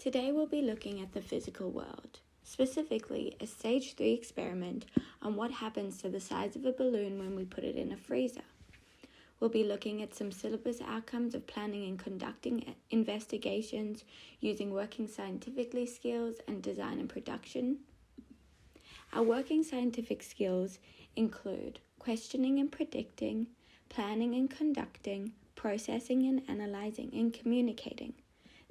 Today we'll be looking at the physical world, specifically a stage 3 experiment on what happens to the size of a balloon when we put it in a freezer. We'll be looking at some syllabus outcomes of planning and conducting investigations using working scientifically skills and design and production. Our working scientific skills include questioning and predicting, planning and conducting, processing and analyzing, and communicating.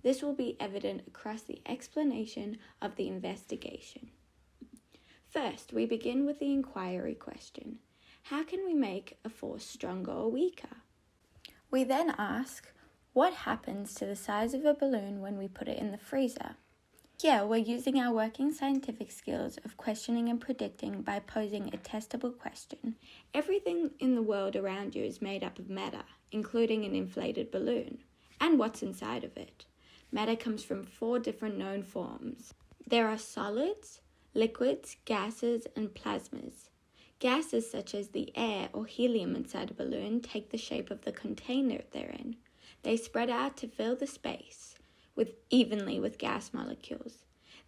This will be evident across the explanation of the investigation. First, we begin with the inquiry question. How can we make a force stronger or weaker? We then ask, what happens to the size of a balloon when we put it in the freezer? Here, we're using our working scientific skills of questioning and predicting by posing a testable question. Everything in the world around you is made up of matter, including an inflated balloon, and what's inside of it. Matter comes from 4 different known forms. There are solids, liquids, gases, and plasmas. Gases such as the air or helium inside a balloon take the shape of the container they're in. They spread out to fill the space evenly with gas molecules.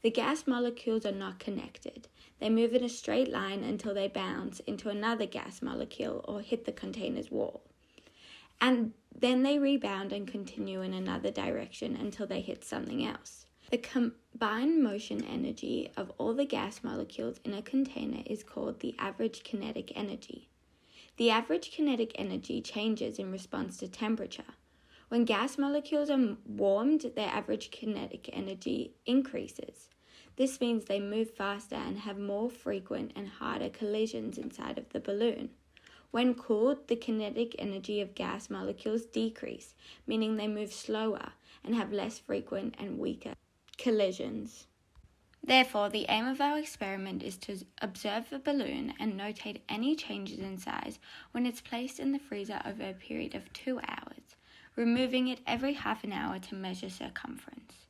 The gas molecules are not connected. They move in a straight line until they bounce into another gas molecule or hit the container's wall. And then they rebound and continue in another direction until they hit something else. The combined motion energy of all the gas molecules in a container is called the average kinetic energy. The average kinetic energy changes in response to temperature. When gas molecules are warmed, their average kinetic energy increases. This means they move faster and have more frequent and harder collisions inside of the balloon. When cooled, the kinetic energy of gas molecules decrease, meaning they move slower and have less frequent and weaker collisions. Therefore, the aim of our experiment is to observe the balloon and notate any changes in size when it's placed in the freezer over a period of 2 hours, removing it every half an hour to measure circumference.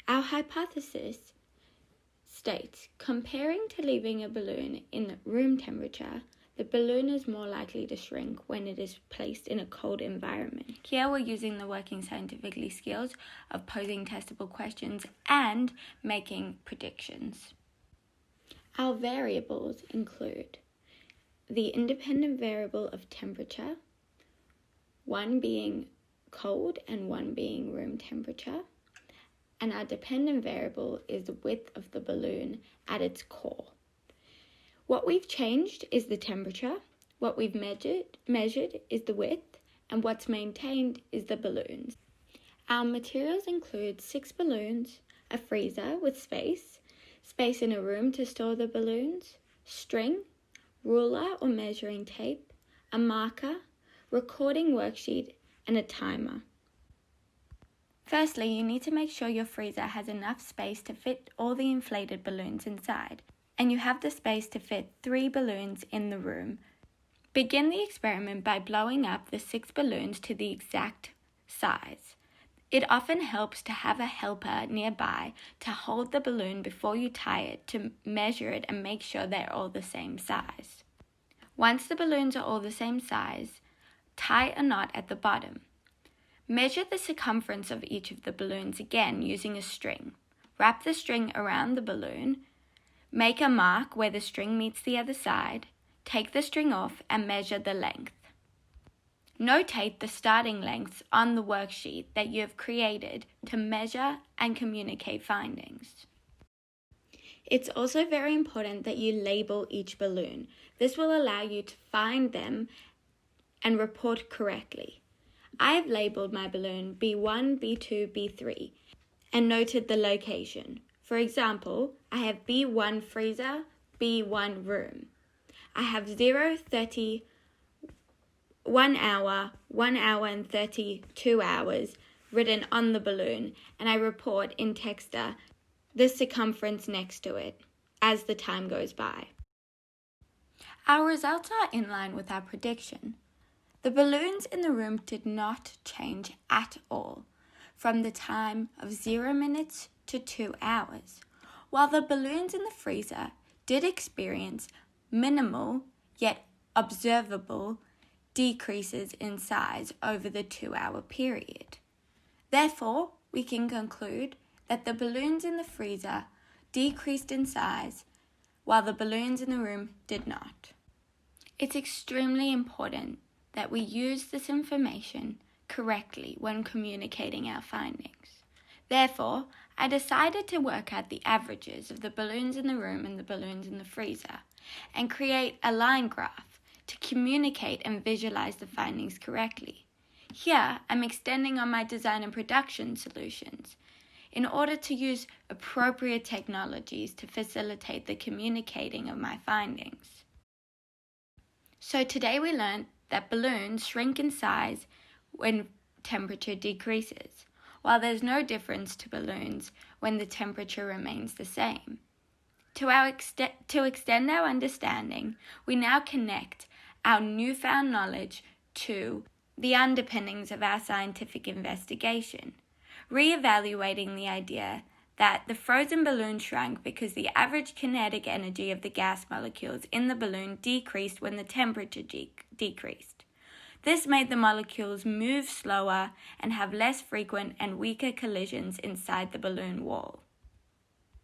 Our hypothesis states, comparing to leaving a balloon in room temperature, the balloon is more likely to shrink when it is placed in a cold environment. Here we're using the working scientifically skills of posing testable questions and making predictions. Our variables include the independent variable of temperature, one being cold and one being room temperature, and our dependent variable is the width of the balloon at its core. What we've changed is the temperature, what we've measured is the width, and what's maintained is the balloons. Our materials include 6 balloons, a freezer with space in a room to store the balloons, string, ruler or measuring tape, a marker, recording worksheet, and a timer. Firstly, you need to make sure your freezer has enough space to fit all the inflated balloons inside, and you have the space to fit 3 balloons in the room. Begin the experiment by blowing up the 6 balloons to the exact size. It often helps to have a helper nearby to hold the balloon before you tie it to measure it and make sure they're all the same size. Once the balloons are all the same size, tie a knot at the bottom. Measure the circumference of each of the balloons again using a string. Wrap the string around the balloon. Make a mark where the string meets the other side. Take the string off and measure the length. Notate the starting lengths on the worksheet that you have created to measure and communicate findings. It's also very important that you label each balloon. This will allow you to find them and report correctly. I have labeled my balloon B1, B2, B3 and noted the location. For example, I have B1 freezer, B1 room. I have 0, 30, 1 hour, 1 hour and 32 hours written on the balloon, and I report in Texter the circumference next to it as the time goes by. Our results are in line with our prediction. The balloons in the room did not change at all from the time of 0 minutes to 2 hours, while the balloons in the freezer did experience minimal yet observable decreases in size over the 2-hour period. Therefore, we can conclude that the balloons in the freezer decreased in size while the balloons in the room did not. It's extremely important that we use this information correctly when communicating our findings. Therefore, I decided to work out the averages of the balloons in the room and the balloons in the freezer and create a line graph to communicate and visualize the findings correctly. Here, I'm extending on my design and production solutions in order to use appropriate technologies to facilitate the communicating of my findings. So today we learned that balloons shrink in size when temperature decreases, while there's no difference to balloons when the temperature remains the same. To extend our understanding, we now connect our newfound knowledge to the underpinnings of our scientific investigation, re-evaluating the idea that the frozen balloon shrunk because the average kinetic energy of the gas molecules in the balloon decreased when the temperature decreased. This made the molecules move slower and have less frequent and weaker collisions inside the balloon wall.